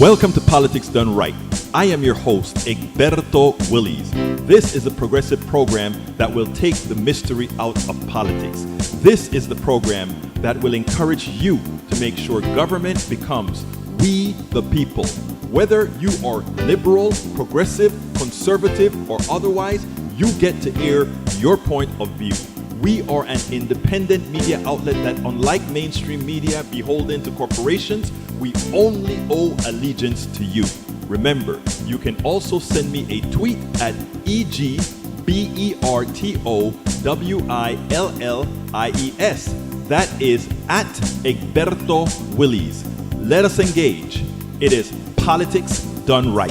Welcome to Politics Done Right. I am your host, Egberto Willies. This is a progressive program that will take the mystery out of politics. This is the program that will encourage you to make sure government becomes we the people. Whether you are liberal, progressive, conservative, or otherwise, you get to air your point of view. We are an independent media outlet that, unlike mainstream media beholden to corporations, we only owe allegiance to you. Remember, you can also send me a tweet at EGBERTOWILLIES. That is at Egberto Willies. Let us engage. It is Politics Done Right.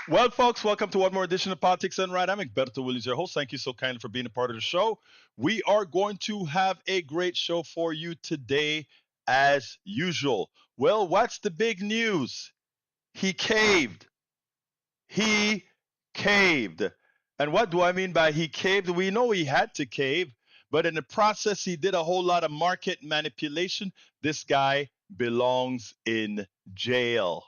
Well, folks, welcome to one more edition of Politics Done Right. I'm Egberto Willies, your host. Thank you so kindly for being a part of the show. We are going to have a great show for you today, as usual. Well, what's the big news? He caved. He caved. And what do I mean by he caved? We know he had to cave, but in the process, he did a whole lot of market manipulation. This guy belongs in jail.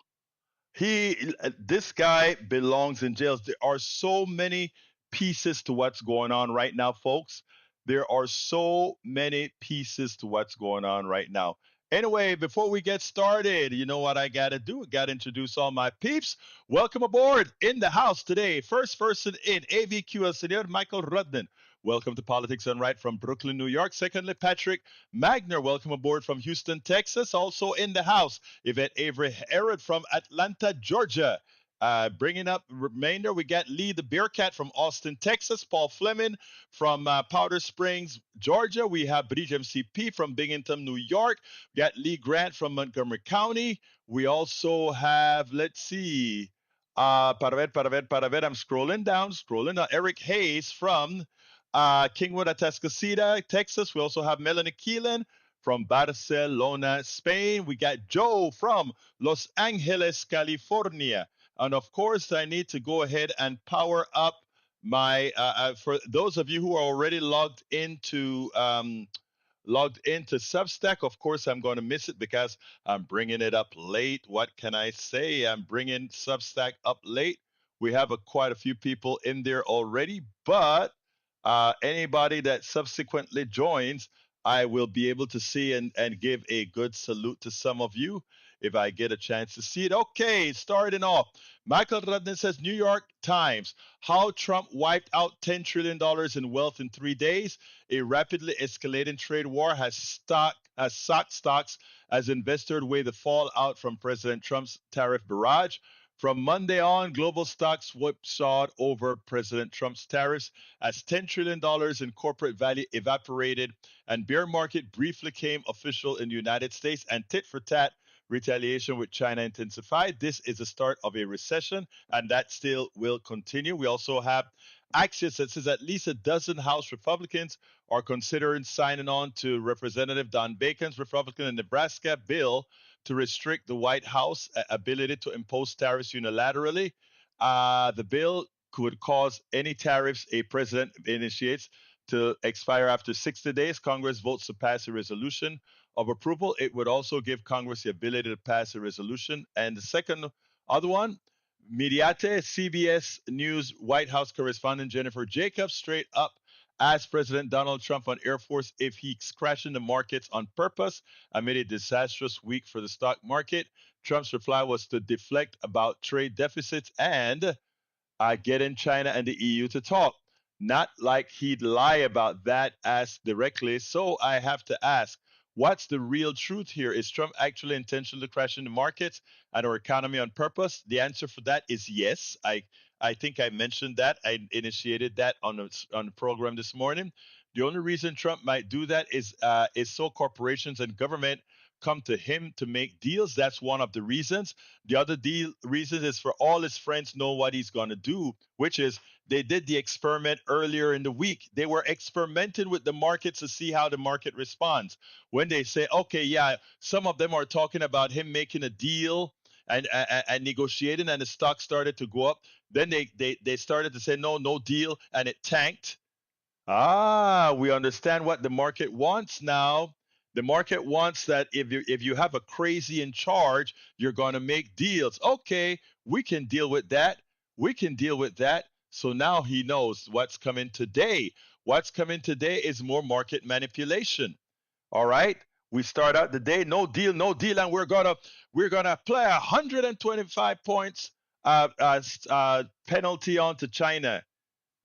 This guy belongs in jails. There are so many pieces to what's going on right now, folks. There are so many pieces to what's going on right now. Anyway, before we get started, you know what I got to do? I got to introduce all my peeps. Welcome aboard in the house today. First person in AVQ, El Senor Michael Rudden. Welcome to Politics Done Right from Brooklyn, New York. Secondly, Patrick Magner. Welcome aboard from Houston, Texas. Also in the house, Yvette Avery Herod from Atlanta, Georgia. Bringing up remainder, we got Lee the Bearcat from Austin, Texas. Paul Fleming from Powder Springs, Georgia. We have Bridge MCP from Binghamton, New York. We got Lee Grant from Montgomery County. We also have, let's see, I'm scrolling down. Eric Hayes from Kingwood, Atascocita, Texas. We also have Melanie Keelan from Barcelona, Spain. We got Joe from Los Angeles, California. And of course, I need to go ahead and power up my, for those of you who are already logged into Substack. Of course, I'm going to miss it because I'm bringing it up late. What can I say? I'm bringing Substack up late. We have quite a few people in there already, but anybody that subsequently joins, I will be able to see and give a good salute to some of you if I get a chance to see it. Okay, starting off. Michael Rudden says, New York Times, how Trump wiped out $10 trillion in wealth in 3 days. A rapidly escalating trade war has socked stocks as investors weigh the fallout from President Trump's tariff barrage. From Monday on, global stocks whipsawed over President Trump's tariffs as $10 trillion in corporate value evaporated and bear market briefly came official in the United States and tit-for-tat retaliation with China intensified. This is the start of a recession, and that still will continue. We also have Axios that says at least a dozen House Republicans are considering signing on to Representative Don Bacon's Republican in Nebraska bill to restrict the White House ability to impose tariffs unilaterally. The bill could cause any tariffs a president initiates to expire after 60 days. Congress votes to pass a resolution of approval. It would also give Congress the ability to pass a resolution. And the second other one, Mediate, CBS News White House correspondent Jennifer Jacobs straight up asked President Donald Trump on Air Force if he's crashing the markets on purpose amid a disastrous week for the stock market. Trump's reply was to deflect about trade deficits and getting China and the EU to talk. Not like he'd lie about that as directly. So I have to ask, what's the real truth here? Is Trump actually intentionally crashing the markets and our economy on purpose? The answer for that is yes. I think I mentioned that. I initiated that on the program this morning. The only reason Trump might do that is so corporations and government come to him to make deals. That's one of the reasons. The other reason is for all his friends know what he's going to do, which is they did the experiment earlier in the week. They were experimenting with the markets to see how the market responds. When they say, okay, yeah, some of them are talking about him making a deal and negotiating, and the stock started to go up. Then they started to say, no deal, and it tanked. We understand what the market wants now. The market wants that if you have a crazy in charge, you're going to make deals. Okay, we can deal with that. We can deal with that. So now he knows what's coming today. What's coming today is more market manipulation. All right. We start out the day, no deal, no deal, and we're gonna apply 125 points penalty onto China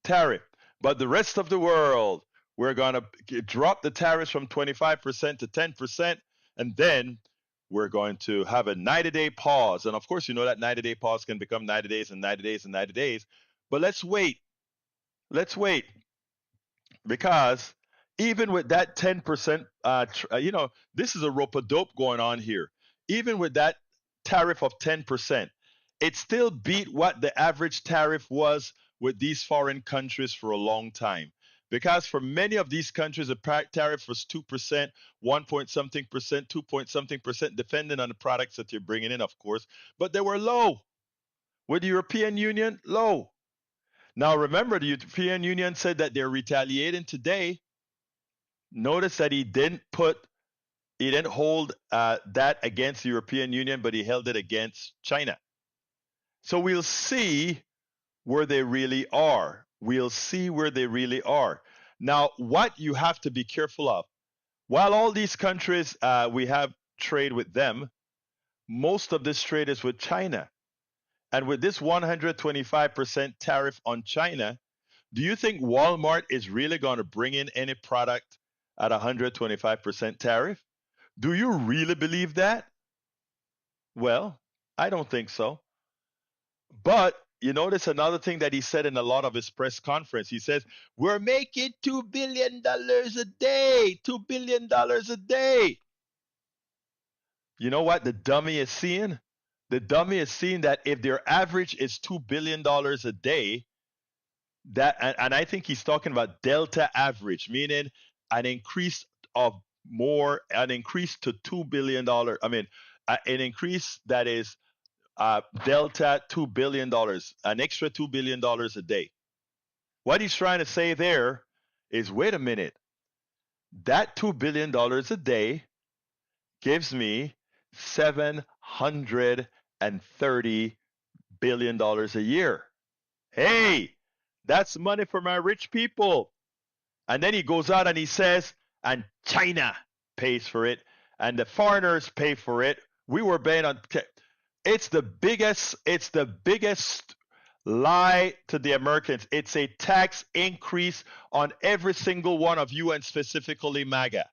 tariff. But the rest of the world, we're going to drop the tariffs from 25% to 10%. And then we're going to have a 90-day pause. And of course, you know that 90-day pause can become 90 days and 90 days and 90 days. But let's wait. Let's wait because even with that 10%, this is a rope a dope going on here. Even with that tariff of 10%, it still beat what the average tariff was with these foreign countries for a long time. Because for many of these countries, the tariff was 2%, 1 point something percent, 2 point something percent, depending on the products that you're bringing in, of course. But they were low. With the European Union, low. Now, remember, the European Union said that they're retaliating today. Notice that he didn't hold that against the European Union, but he held it against China. So we'll see where they really are. We'll see where they really are. Now, what you have to be careful of, while all these countries we have trade with them, most of this trade is with China. And with this 125% tariff on China, do you think Walmart is really going to bring in any product at 125% tariff? Do you really believe that? Well, I don't think so. But you notice another thing that he said in a lot of his press conference. He says, "We're making $2 billion a day, $2 billion a day." You know what the dummy is seeing? The dummy is seeing that if their average is $2 billion a day, and I think he's talking about delta average, meaning an increase of an increase to $2 billion. I mean, an increase that is delta $2 billion, an extra $2 billion a day. What he's trying to say there is, wait a minute, that $2 billion a day gives me $730 billion a year. Hey, that's money for my rich people. And then he goes out and he says, and China pays for it, and the foreigners pay for it. We were paying on. It's the biggest lie to the Americans. It's a tax increase on every single one of you, and specifically MAGA.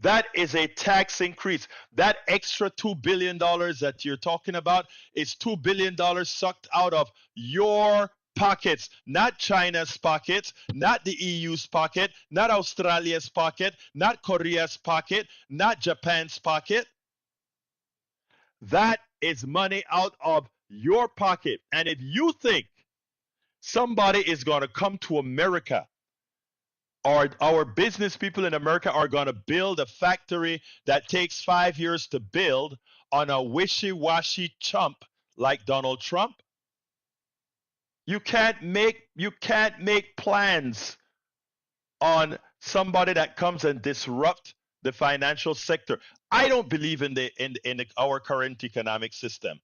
That is a tax increase. That extra $2 billion that you're talking about is $2 billion sucked out of your pockets, not China's pockets, not the EU's pocket, not Australia's pocket, not Korea's pocket, not Japan's pocket. That is money out of your pocket. And if you think somebody is going to come to America, or our business people in America are going to build a factory that takes 5 years to build on a wishy-washy chump like Donald Trump, you can't make plans on somebody that comes and disrupt the financial sector. I don't believe in our current economic system,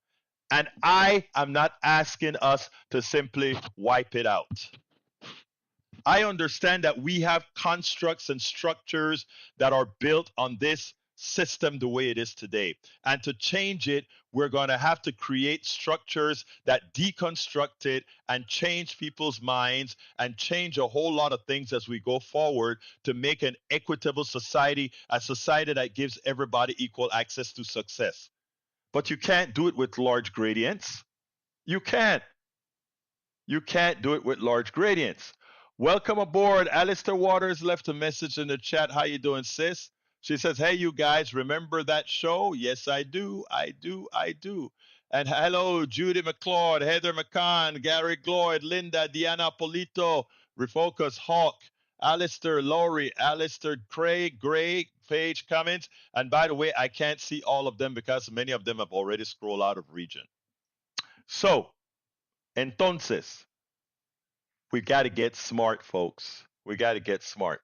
and I am not asking us to simply wipe it out. I understand that we have constructs and structures that are built on this system the way it is today. And to change it, we're going to have to create structures that deconstruct it and change people's minds and change a whole lot of things as we go forward to make an equitable society, a society that gives everybody equal access to success. But you can't do it with large gradients. You can't. You can't do it with large gradients. Welcome aboard. Alistair Waters left a message in the chat. How you doing, sis? She says, "Hey, you guys, remember that show?" Yes, I do. I do. I do. And hello, Judy McClord, Heather McCann, Gary Gloyd, Linda, Diana Polito, Refocus, Hawk, Alistair, Laurie, Alistair, Craig, Gray, Paige, Cummins. And by the way, I can't see all of them because many of them have already scrolled out of region. So, entonces, we got to get smart, folks. We got to get smart.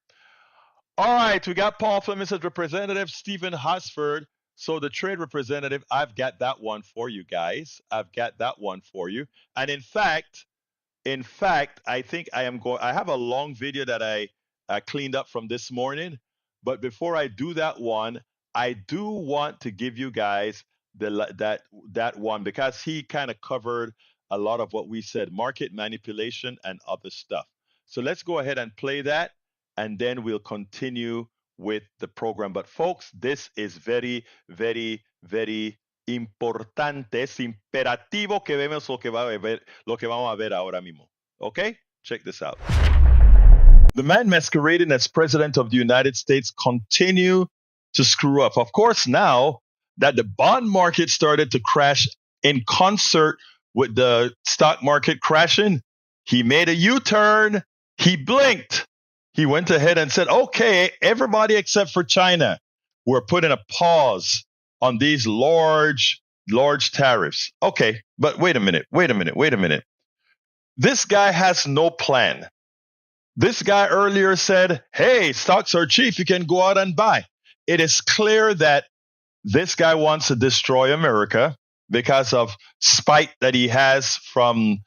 All right, we got Paul Fleming as representative, Stephen Hosford. So the trade representative, I've got that one for you guys. I've got that one for you. And in fact, I think I am going. I have a long video that I cleaned up from this morning, but before I do that one, I do want to give you guys that one because he kind of covered a lot of what we said, market manipulation and other stuff. So let's go ahead and play that, and then we'll continue with the program. But folks, this is very, very, very importante, es imperativo que vemos lo que vamos a ver ahora mismo. Okay? Check this out. The man masquerading as president of the United States continue to screw up. Of course, now that the bond market started to crash in concert with the stock market crashing, he made a U-turn. He blinked. He went ahead and said, okay, everybody except for China, we're putting a pause on these large tariffs. Okay, but wait a minute. This guy has no plan. This guy earlier said, hey, stocks are cheap. You can go out and buy. It is clear that this guy wants to destroy America because of spite that he has from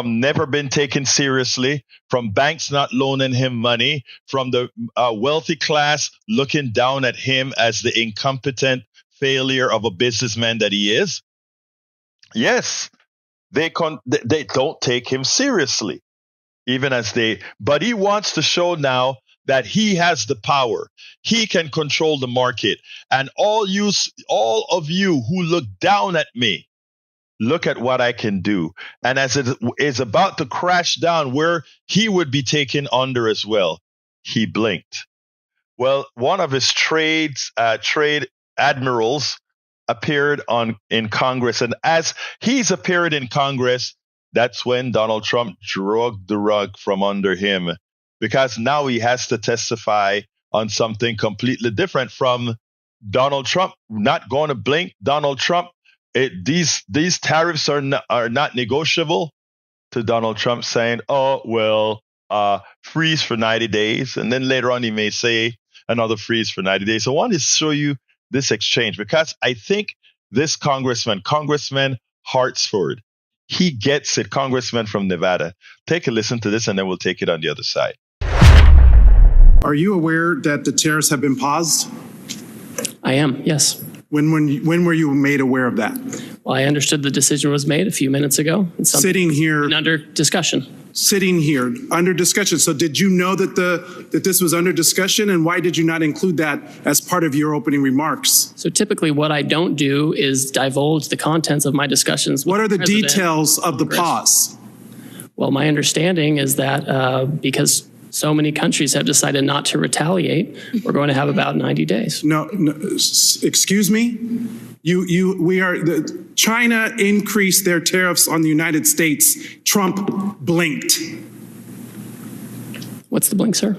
never been taken seriously, from banks not loaning him money, from the wealthy class looking down at him as the incompetent failure of a businessman that he is. Yes, they don't take him seriously, but he wants to show now that he has the power. He can control the market. And all of you who look down at me, look at what I can do. And as it is about to crash down where he would be taken under as well, he blinked. Well, one of his trade admirals appeared in Congress. And as he's appeared in Congress, that's when Donald Trump dragged the rug from under him, because now he has to testify on something completely different from Donald Trump not going to blink. Donald Trump, these tariffs are not negotiable, to Donald Trump saying, oh, well, freeze for 90 days. And then later on, he may say another freeze for 90 days. So I want to show you this exchange because I think this Congressman Hartsford, he gets it, Congressman from Nevada. Take a listen to this and then we'll take it on the other side. Are you aware that the tariffs have been paused? I am, yes. When were you made aware of that? Well, I understood the decision was made a few minutes ago. Sitting here. And under discussion. Sitting here under discussion. So did you know that this was under discussion, and why did you not include that as part of your opening remarks? So typically what I don't do is divulge the contents of my discussions with What are the President details of the Congress. pause? Well, my understanding is that because so many countries have decided not to retaliate, we're going to have about 90 days. No, excuse me? China increased their tariffs on the United States. Trump blinked. What's the blink, sir?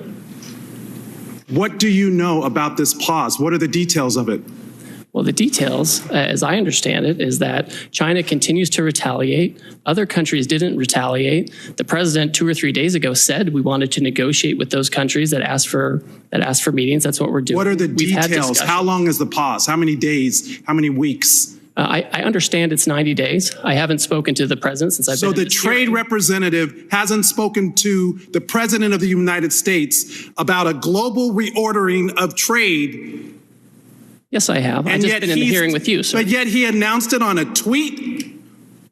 What do you know about this pause? What are the details of it? Well, the details, as I understand it, is that China continues to retaliate. Other countries didn't retaliate. The president 2 or 3 days ago said we wanted to negotiate with those countries that asked for meetings. That's what we're doing. What are the details? How long is the pause? How many days? How many weeks? I understand it's 90 days. I haven't spoken to the president since I've been. So the trade representative hasn't spoken to the president of the United States about a global reordering of trade. Yes, I have. I've just been in the hearing with you, sir. But yet he announced it on a tweet.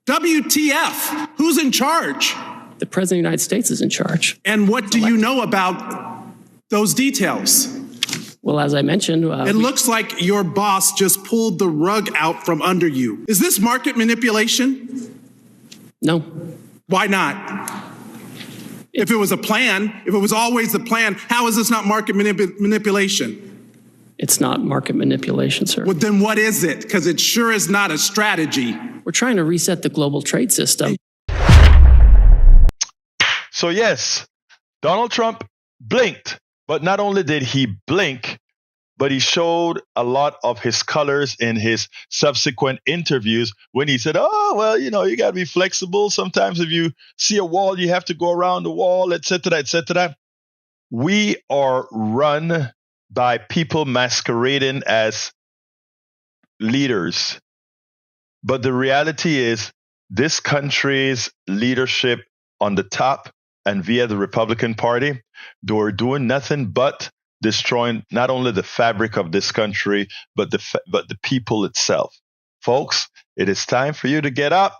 WTF? Who's in charge? The president of the United States is in charge. And what do you know about those details? Well, as I mentioned, it looks like your boss just pulled the rug out from under you. Is this market manipulation? No. Why not? If it was a plan, if it was always the plan, how is this not market manipulation? It's not market manipulation, sir. Well, then what is it? Because it sure is not a strategy. We're trying to reset the global trade system. So yes, Donald Trump blinked, but not only did he blink, but he showed a lot of his colors in his subsequent interviews when he said, oh, well, you got to be flexible. Sometimes if you see a wall, you have to go around the wall, et cetera, et cetera. We are run by people masquerading as leaders. But the reality is, this country's leadership on the top and via the Republican Party, they're doing nothing but destroying not only the fabric of this country, but the people itself. Folks, it is time for you to get up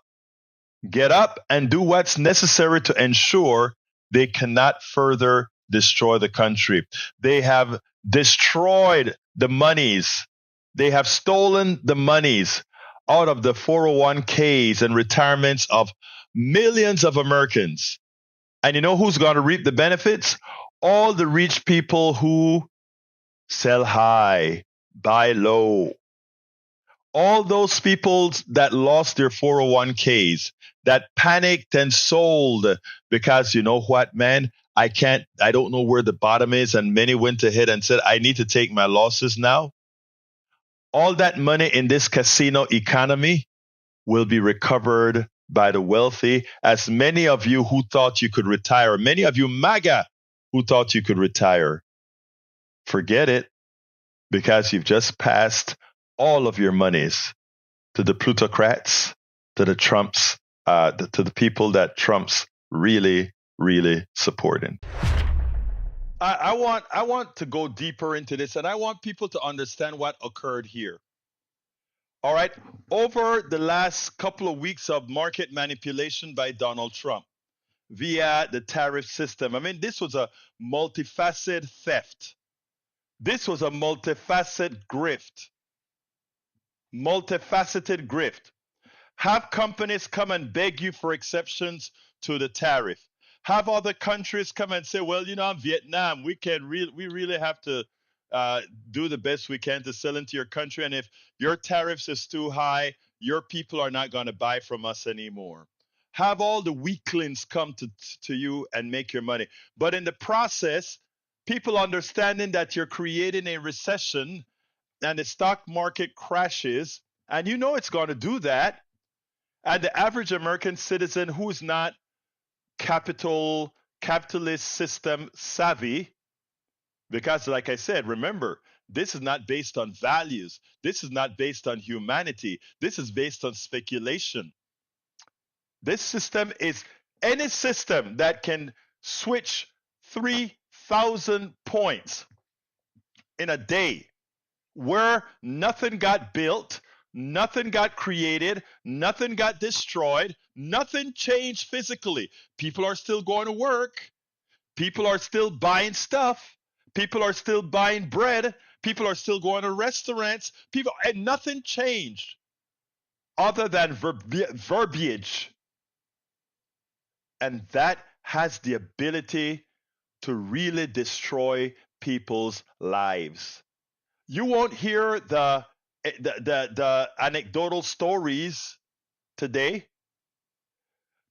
and do what's necessary to ensure they cannot further destroy the country. They have destroyed the monies. They have stolen the monies out of the 401ks and retirements of millions of Americans. And you know who's going to reap the benefits? All the rich people who sell high, buy low. All those people that lost their 401ks, that panicked and sold because you know what, man? I don't know where the bottom is. And many went ahead and said, I need to take my losses now. All that money in this casino economy will be recovered by the wealthy, as many of you who thought you could retire, many of you MAGA who thought you could retire, forget it, because you've just passed all of your monies to the plutocrats, to the Trumps, to the people that Trump's really, really supporting. I want to go deeper into this, and I want people to understand what occurred here. All right. Over the last couple of weeks of market manipulation by Donald Trump via the tariff system, I mean, this was a multifaceted theft. This was a multifaceted grift. Multifaceted grift. Have companies come and beg you for exceptions to the tariff. Have other countries come and say, well, you know, Vietnam, we really have to do the best we can to sell into your country. And if your tariffs is too high, your people are not going to buy from us anymore. Have all the weaklings come to you and make your money. But in the process, people understanding that you're creating a recession and the stock market crashes, and you know it's going to do that. And the average American citizen who's not capitalist system savvy, because like I said, remember, this is not based on values. This is not based on humanity. This is based on speculation. This system is any system that can switch 3,000 points in a day, where nothing got built, nothing got created, nothing got destroyed, nothing changed physically. People are still going to work. People are still buying stuff. People are still buying bread. People are still going to restaurants. And nothing changed other than verbiage. And that has the ability to really destroy people's lives. You won't hear the anecdotal stories today,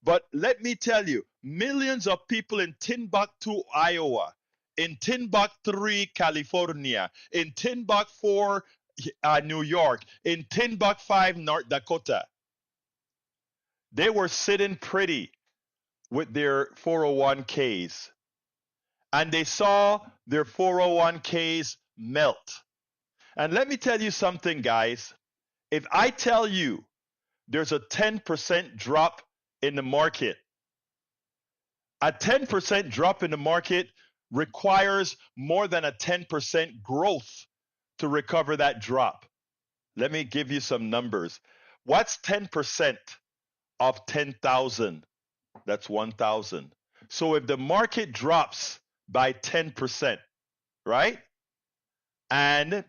but let me tell you, millions of people in Timbuktu, Iowa, in Timbuktu, California, in Timbuktu, New York, in Timbuktu 5, North Dakota, they were sitting pretty with their 401ks, and they saw their 401ks melt. And let me tell you something, guys. If I tell you there's a 10% drop in the market, a 10% drop in the market requires more than a 10% growth to recover that drop. Let me give you some numbers. What's 10% of 10,000? That's 1,000. So if the market drops by 10%, right? And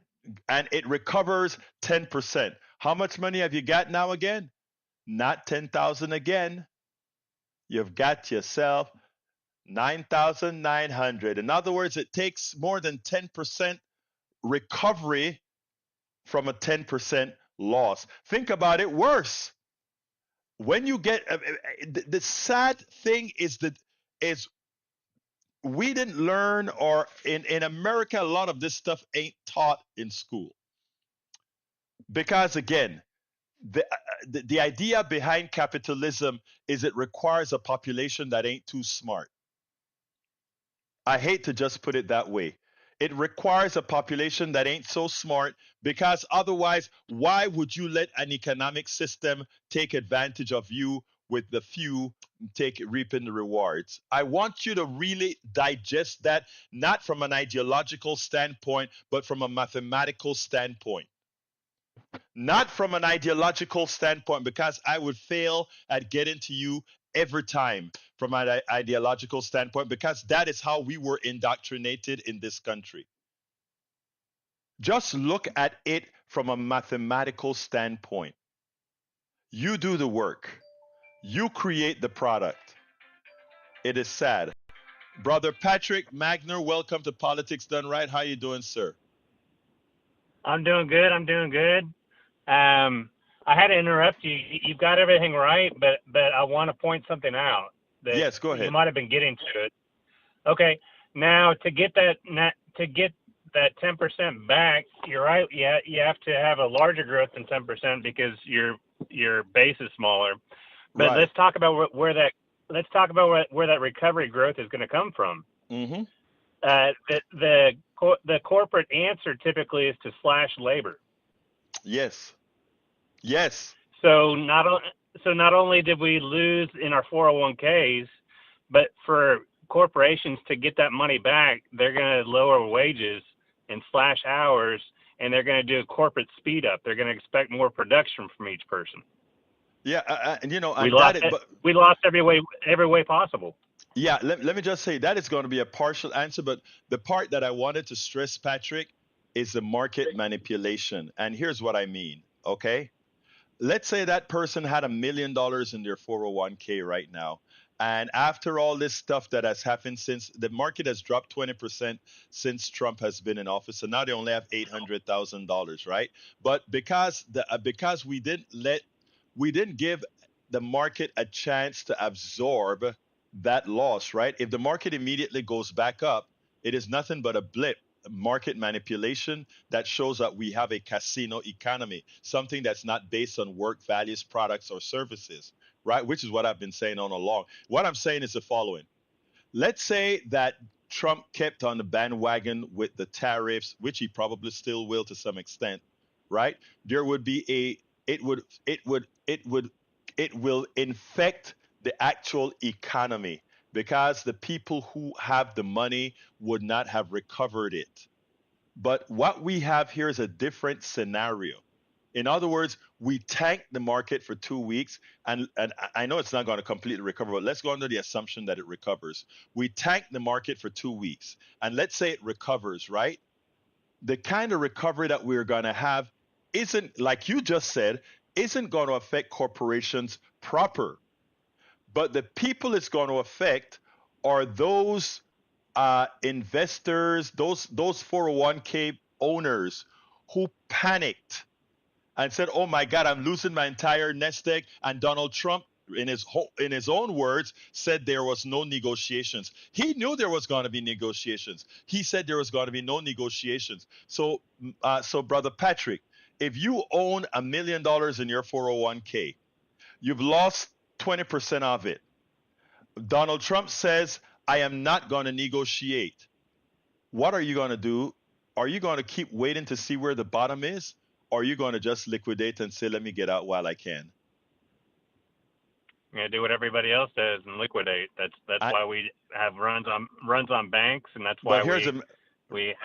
it recovers 10%. How much money have you got now again? Not 10,000 again. You've got yourself 9,900. In other words, it takes more than 10% recovery from a 10% loss. Think about it worse. When you get the sad thing is that we didn't learn, or in America, a lot of this stuff ain't taught in school. Because again, the idea behind capitalism is it requires a population that ain't too smart. I hate to just put it that way. It requires a population that ain't so smart, because otherwise, why would you let an economic system take advantage of you with the few take reaping the rewards? I want you to really digest that, not from an ideological standpoint, but from a mathematical standpoint. Not from an ideological standpoint, because I would fail at getting to you every time from an ideological standpoint, because that is how we were indoctrinated in this country. Just look at it from a mathematical standpoint. You do the work, you create the product. It is sad. Brother Patrick Magner, welcome to Politics Done Right. How you doing, sir? I'm doing good. I'm doing good. I had to interrupt you. You've got everything right, but I want to point something out that Yes, go you ahead. might have been getting to it. Okay, now to get that 10% back, you're right. Yeah, you have to have a larger growth than 10% because your base is smaller. But Right. let's talk about where that recovery growth is going to come from. Mm-hmm. The corporate answer typically is to slash labor. Yes. Yes. So not only did we lose in our 401ks, but for corporations to get that money back, they're going to lower wages and slash hours, and they're going to do a corporate speed up. They're going to expect more production from each person. Yeah, We and lost that is, but we lost every way possible. yeah, let me just say that is going to be a partial answer, but the part that I wanted to stress, Patrick, is the market manipulation. And here's what I mean, okay? Let's say that person had $1 million in their 401k right now. And after all this stuff that has happened, since the market has dropped 20% since Trump has been in office, so now they only have $800,000, right? But because we didn't give the market a chance to absorb that loss, right? If the market immediately goes back up, it is nothing but a blip, market manipulation that shows that we have a casino economy, something that's not based on work, values, products, or services, right? Which is what I've been saying all along. What I'm saying is the following. Let's say that Trump kept on the bandwagon with the tariffs, which he probably still will to some extent, right? There would be it will infect the actual economy, because the people who have the money would not have recovered it. But what we have here is a different scenario. In other words, we tanked the market for 2 weeks, and I know it's not going to completely recover, but let's go under the assumption that it recovers. We tanked the market for 2 weeks, and let's say it recovers, right? The kind of recovery that we're going to have isn't, like you just said, isn't going to affect corporations proper. But the people it's going to affect are those investors, those 401k owners who panicked and said, "Oh my God, I'm losing my entire nest egg." And Donald Trump, in his own words, said there was no negotiations. He knew there was going to be negotiations. He said there was going to be no negotiations. So brother Patrick, if you own $1 million in your 401k, you've lost 20% of it. Donald Trump says, "I am not going to negotiate." What are you going to do? Are you going to keep waiting to see where the bottom is? Or are you going to just liquidate and say, "Let me get out while I can"? You know, do what everybody else does and liquidate. That's I, why we have runs on banks, and that's but why here's a we.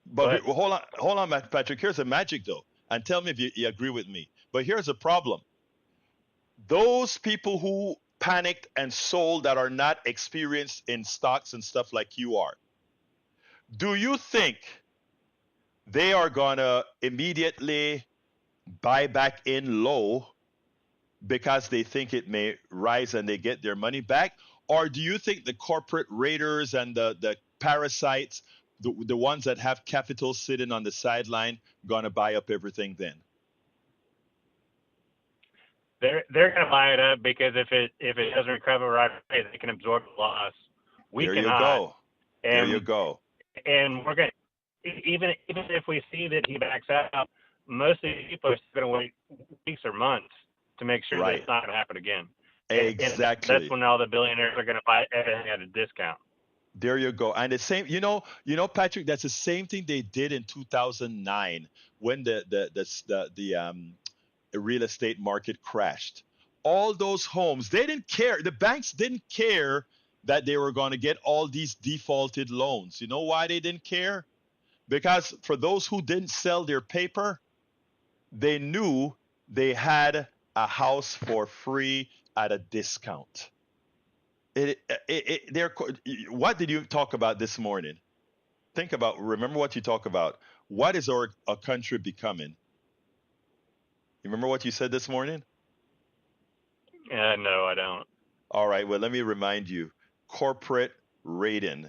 but But hold on, Patrick. Here's a magic though, and tell me if you agree with me. But here's a problem: those people who panicked and sold that are not experienced in stocks and stuff like you are, do you think they are gonna immediately buy back in low because they think it may rise and they get their money back? Or do you think the corporate raiders and the parasites, the ones that have capital sitting on the sideline, gonna buy up everything then? they're going to buy it up because if it doesn't recover right away, they can absorb the loss. We There you cannot, go. There you and go. we're going to, even if we see that he backs out, most of the people are still going to wait weeks or months to make sure that Right. it's not going to happen again. And that's Exactly. when all the billionaires are going to buy everything at a discount. There you go. And the same, Patrick, that's the same thing they did in 2009 when the real estate market crashed. All those homes, they didn't care. The banks didn't care that they were going to get all these defaulted loans. You know why they didn't care? Because for those who didn't sell their paper, they knew they had a house for free at a discount. What did you talk about this morning? Remember what you talk about. What is our country becoming? You remember what you said this morning? No, I don't. All right, well, let me remind you. Corporate rating.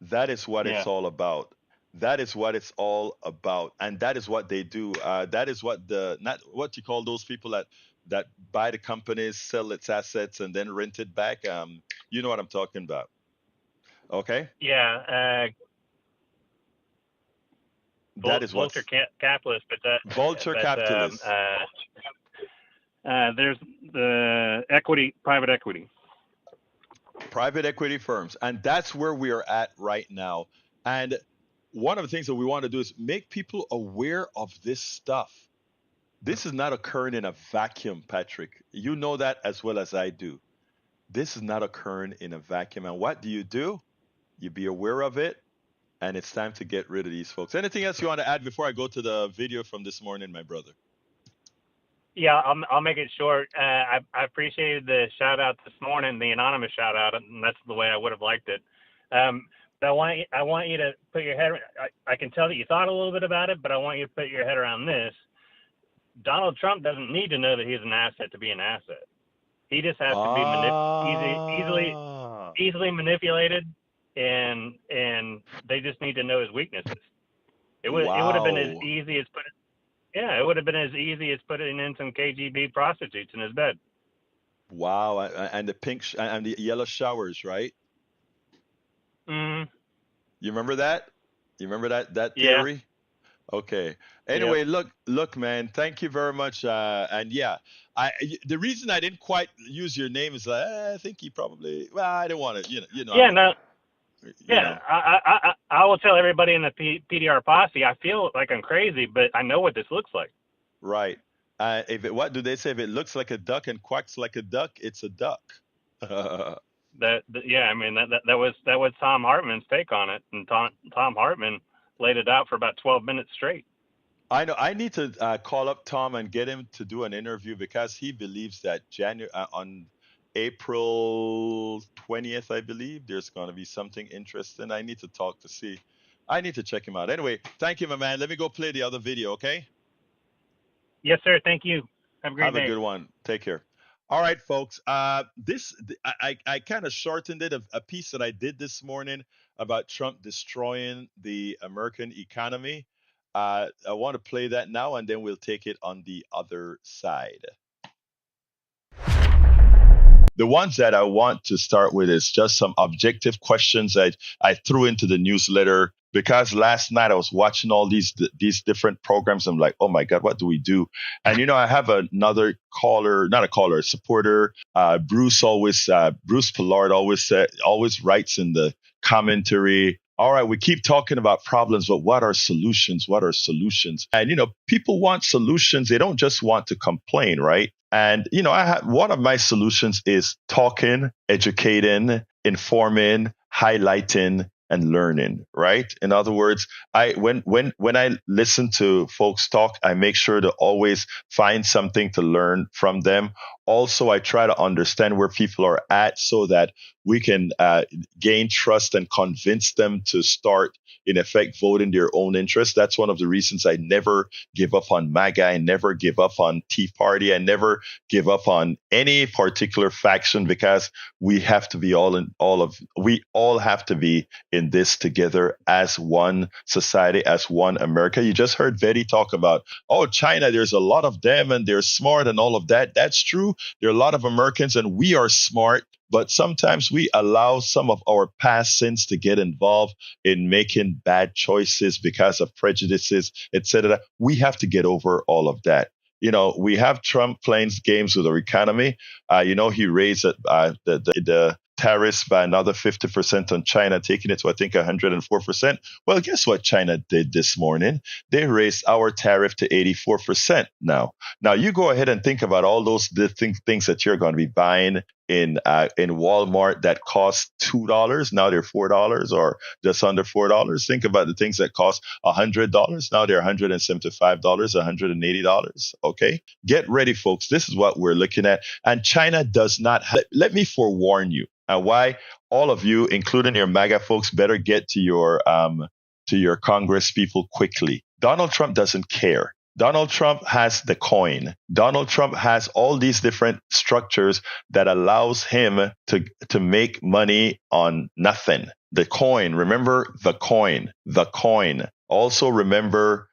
That is what it's all about. That is what it's all about. And that is what they do. That is not what you call those people that buy the companies, sell its assets, and then rent it back. You know what I'm talking about. Okay? Yeah. That is what vulture capitalist, but vulture capitalist. There's the private equity. Private equity firms. And that's where we are at right now. And one of the things that we want to do is make people aware of this stuff. This is not occurring in a vacuum, Patrick. You know that as well as I do. This is not occurring in a vacuum. And what do? You be aware of it, and it's time to get rid of these folks. Anything else you want to add before I go to the video from this morning, my brother? Yeah, I'll make it short. I appreciated the shout out this morning, the anonymous shout out, and that's the way I would have liked it. But I want you to put your head. I can tell that you thought a little bit about it, but I want you to put your head around this. Donald Trump doesn't need to know that he's an asset to be an asset. He just has to be easily manipulated, and they just need to know his weaknesses. It would have been as easy as putting in some KGB prostitutes in his bed. Wow, and the pink and the yellow showers, right? Mm-hmm. You remember that? You remember that theory? Yeah. Okay. Anyway, look, man. Thank you very much. And yeah, the reason I didn't quite use your name is I think he probably. Well, I don't want to. Yeah. No. Yeah. I will tell everybody in the PDR posse. I feel like I'm crazy, but I know what this looks like. Right. What do they say? If it looks like a duck and quacks like a duck, it's a duck. Yeah. I mean that was Tom Hartman's take on it, and Tom Hartman laid it out for about 12 minutes straight. I know. I need to call up Tom and get him to do an interview because he believes that on April 20th, I believe, there's going to be something interesting. I need to I need to check him out. Anyway, thank you, my man. Let me go play the other video, okay? Yes, sir. Thank you. Have a great day. Have a good one. Take care. All right, folks. I kind of shortened it, a piece that I did this morning about Trump destroying the American economy. I want to play that now, and then we'll take it on the other side. The ones that I want to start with is just some objective questions that I threw into the newsletter because last night I was watching all these different programs. I'm like, oh my God, what do we do? And I have another supporter. Bruce Pollard always writes in the commentary. All right, we keep talking about problems, but what are solutions? What are solutions? And people want solutions. They don't just want to complain, right? And one of my solutions is talking, educating, informing, highlighting, and learning, right? In other words, when I listen to folks talk, I make sure to always find something to learn from them. Also, I try to understand where people are at so that we can gain trust and convince them to start, in effect, voting their own interest. That's one of the reasons I never give up on MAGA. I never give up on Tea Party. I never give up on any particular faction because we have to be we all have to be in this together as one society, as one America. You just heard Betty talk about, China, there's a lot of them and they're smart and all of that. That's true. There are a lot of Americans and we are smart. But sometimes we allow some of our past sins to get involved in making bad choices because of prejudices, etc. We have to get over all of that. We have Trump playing games with our economy. He raised the tariffs by another 50% on China, taking it to, I think, 104%. Well, guess what China did this morning? They raised our tariff to 84% now. Now, you go ahead and think about all those things that you're going to be buying in Walmart that cost $2. Now they're $4 or just under $4. Think about the things that cost $100. Now they're $175, $180. Okay, get ready, folks. This is what we're looking at, and China does not. Let me forewarn you. And why all of you, including your MAGA folks, better get to your Congress people quickly. Donald Trump doesn't care. Donald Trump has the coin. Donald Trump has all these different structures that allows him to make money on nothing. The coin, remember the coin. The coin. Also remember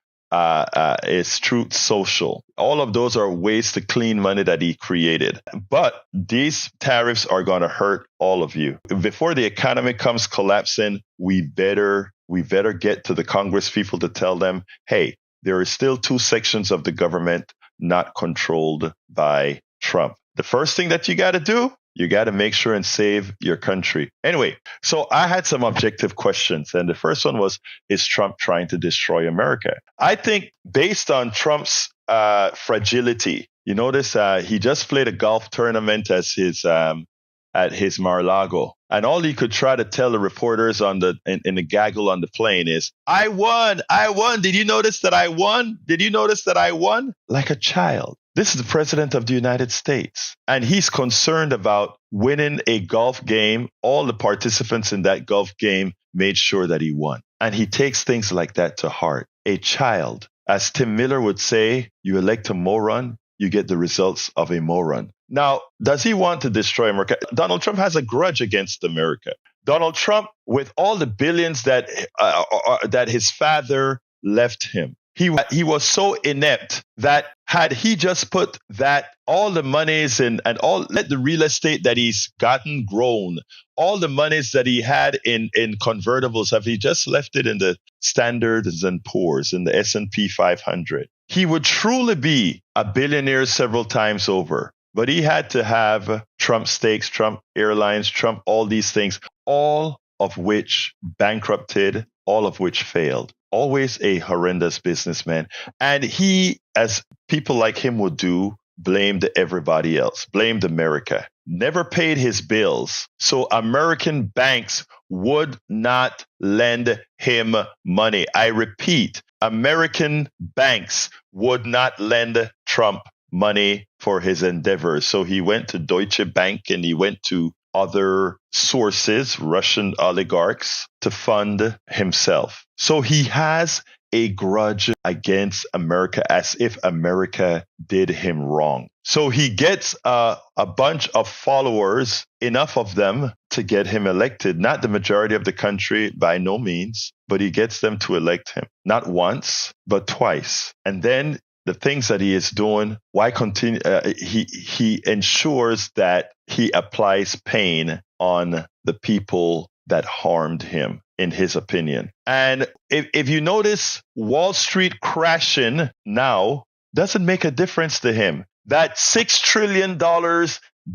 is Truth Social. All of those are ways to clean money that he created. But these tariffs are going to hurt all of you. Before the economy comes collapsing, we better get to the Congress people to tell them, hey, there are still two sections of the government not controlled by Trump. The first thing that you got to do, you got to make sure and save your country. Anyway, so I had some objective questions. And the first one was, is Trump trying to destroy America? I think based on Trump's fragility, you notice he just played a golf tournament at his Mar-a-Lago. And all he could try to tell the reporters in the gaggle on the plane is, I won. Did you notice that I won? Did you notice that I won? Like a child. This is the president of the United States. And he's concerned about winning a golf game. All the participants in that golf game made sure that he won. And he takes things like that to heart. A child. As Tim Miller would say, you elect a moron, you get the results of a moron. Now, does he want to destroy America? Donald Trump has a grudge against America. Donald Trump, with all the billions that his father left him, he was so inept that had he just put all the monies and let the real estate that he's gotten grown, all the monies that he had in convertibles, have he just left it in the Standards and Poor's, in the S&P 500, he would truly be a billionaire several times over. But he had to have Trump steaks, Trump Airlines, Trump all these things, all of which bankrupted, all of which failed. Always a horrendous businessman. And he, as people like him would do, blamed everybody else, blamed America, never paid his bills. So American banks would not lend him money. I repeat, American banks would not lend Trump money for his endeavors. So he went to Deutsche Bank and he went to other sources, Russian oligarchs, to fund himself. So he has a grudge against America as if America did him wrong. So he gets a bunch of followers, enough of them to get him elected. Not the majority of the country, by no means, but he gets them to elect him. Not once, but twice. And then the things that he is doing, why continue? He ensures that he applies pain on the people that harmed him, in his opinion. And if you notice, Wall Street crashing now doesn't make a difference to him. That $6 trillion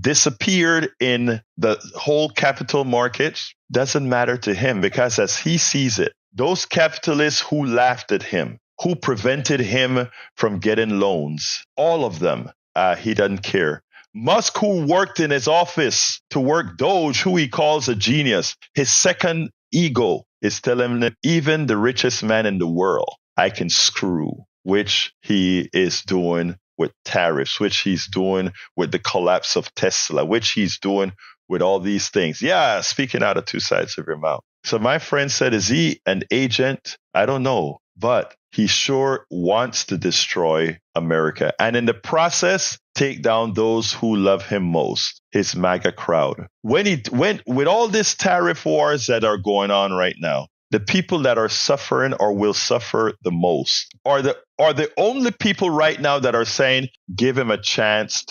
disappeared in the whole capital markets doesn't matter to him, because as he sees it, those capitalists who laughed at him, who prevented him from getting loans, all of them, he doesn't care. Musk, who worked in his office to work Doge, who he calls a genius, his second ego is telling him, even the richest man in the world, I can screw, which he is doing with tariffs, which he's doing with the collapse of Tesla, which he's doing with all these things. Yeah, speaking out of two sides of your mouth. So my friend said, is he an agent? I don't know, but he sure wants to destroy America. And in the process, take down those who love him most, his MAGA crowd. When he went with all these tariff wars that are going on right now, the people that are suffering or will suffer the most are the only people right now that are saying, give him a chance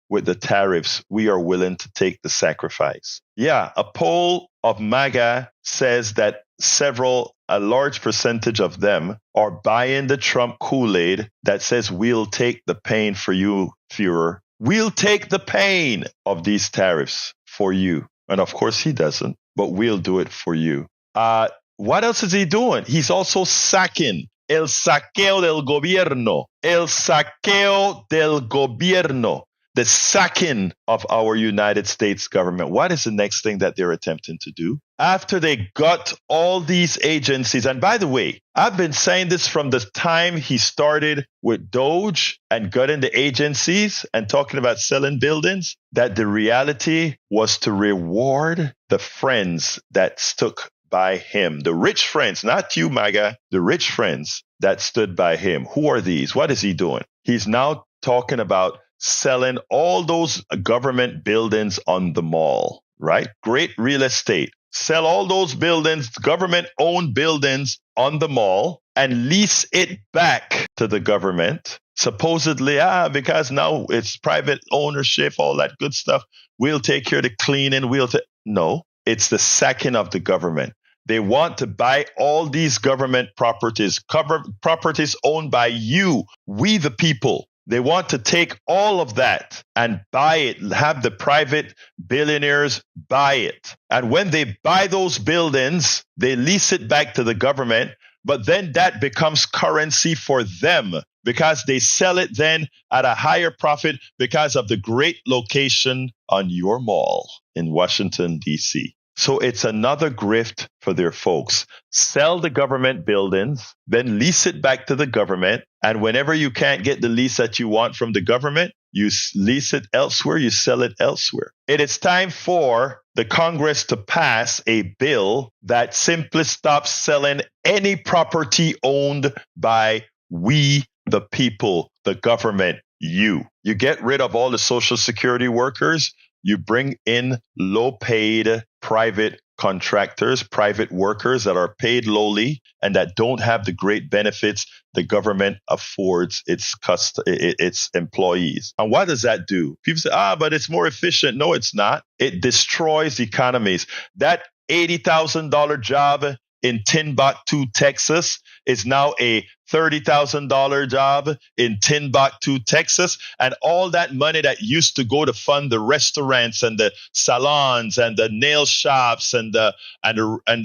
with the tariffs. We are willing to take the sacrifice. Yeah, a poll of MAGA says that a large percentage of them are buying the Trump Kool-Aid that says, we'll take the pain for you, Führer. We'll take the pain of these tariffs for you. And of course he doesn't, but we'll do it for you. What else is he doing? He's also sacking. El saqueo del gobierno. El saqueo del gobierno. The sacking of our United States government. What is the next thing that they're attempting to do? After they got all these agencies, and by the way, I've been saying this from the time he started with Doge and got into agencies and talking about selling buildings, that the reality was to reward the friends that stuck by him. The rich friends, not you, MAGA, the rich friends that stood by him. Who are these? What is he doing? He's now talking about selling all those government buildings on the mall, right? Great real estate. Sell all those buildings, government-owned buildings on the mall, and lease it back to the government. Supposedly, because now it's private ownership, all that good stuff. We'll take care of the cleaning. No, it's the sacking of the government. They want to buy all these government properties, properties owned by you, we the people. They want to take all of that and buy it, have the private billionaires buy it. And when they buy those buildings, they lease it back to the government, but then that becomes currency for them because they sell it then at a higher profit because of the great location on your mall in Washington, D.C. So it's another grift for their folks. Sell the government buildings, then lease it back to the government. And whenever you can't get the lease that you want from the government, you lease it elsewhere, you sell it elsewhere. It is time for the Congress to pass a bill that simply stops selling any property owned by we, the people, the government, you. You get rid of all the Social Security workers. You bring in low-paid private contractors, private workers that are paid lowly and that don't have the great benefits the government affords its employees. And what does that do? People say, but it's more efficient. No, it's not. It destroys economies. That $80,000 job in Timbuktu, Texas, is now a $30,000 job in Timbuktu, Texas. And all that money that used to go to fund the restaurants and the salons and the nail shops and the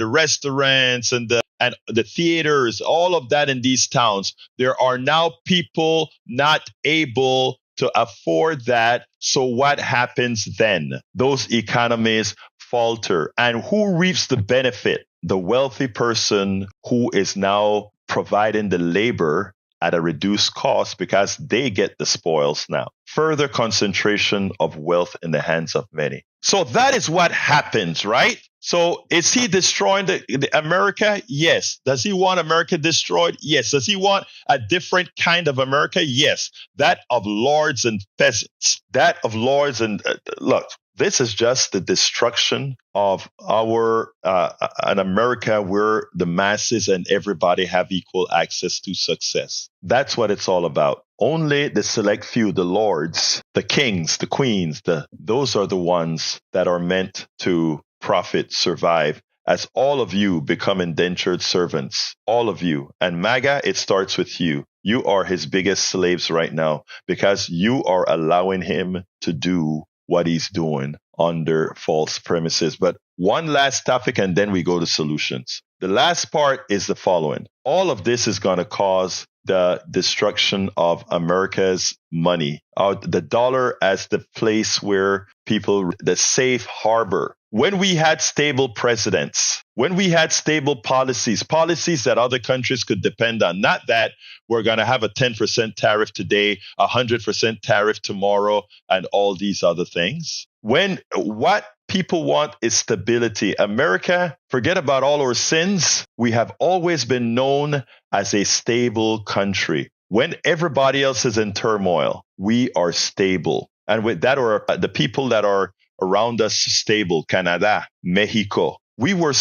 restaurants and the theaters, all of that in these towns, there are now people not able to afford that. So what happens then? Those economies falter. And who reaps the benefit? The wealthy person who is now providing the labor at a reduced cost because they get the spoils now. Further concentration of wealth in the hands of many. So that is what happens, right? So is he destroying the America? Yes. Does he want America destroyed? Yes. Does he want a different kind of America? Yes. That of lords and peasants. That of lords and look. This is just the destruction of an America where the masses and everybody have equal access to success. That's what it's all about. Only the select few, the lords, the kings, the queens, those are the ones that are meant to profit, survive, as all of you become indentured servants. All of you. And MAGA, it starts with you. You are his biggest slaves right now because you are allowing him to do what he's doing under false premises. But one last topic, and then we go to solutions. The last part is the following. All of this is going to cause the destruction of America's money, the dollar as the place where people, the safe harbor. When we had stable presidents, when we had stable policies that other countries could depend on, not that we're going to have a 10% tariff today, 100% tariff tomorrow, and all these other things. When what people want is stability. America, forget about all our sins. We have always been known as a stable country. When everybody else is in turmoil, we are stable. And with that, or the people that are around us stable, Canada, Mexico. We were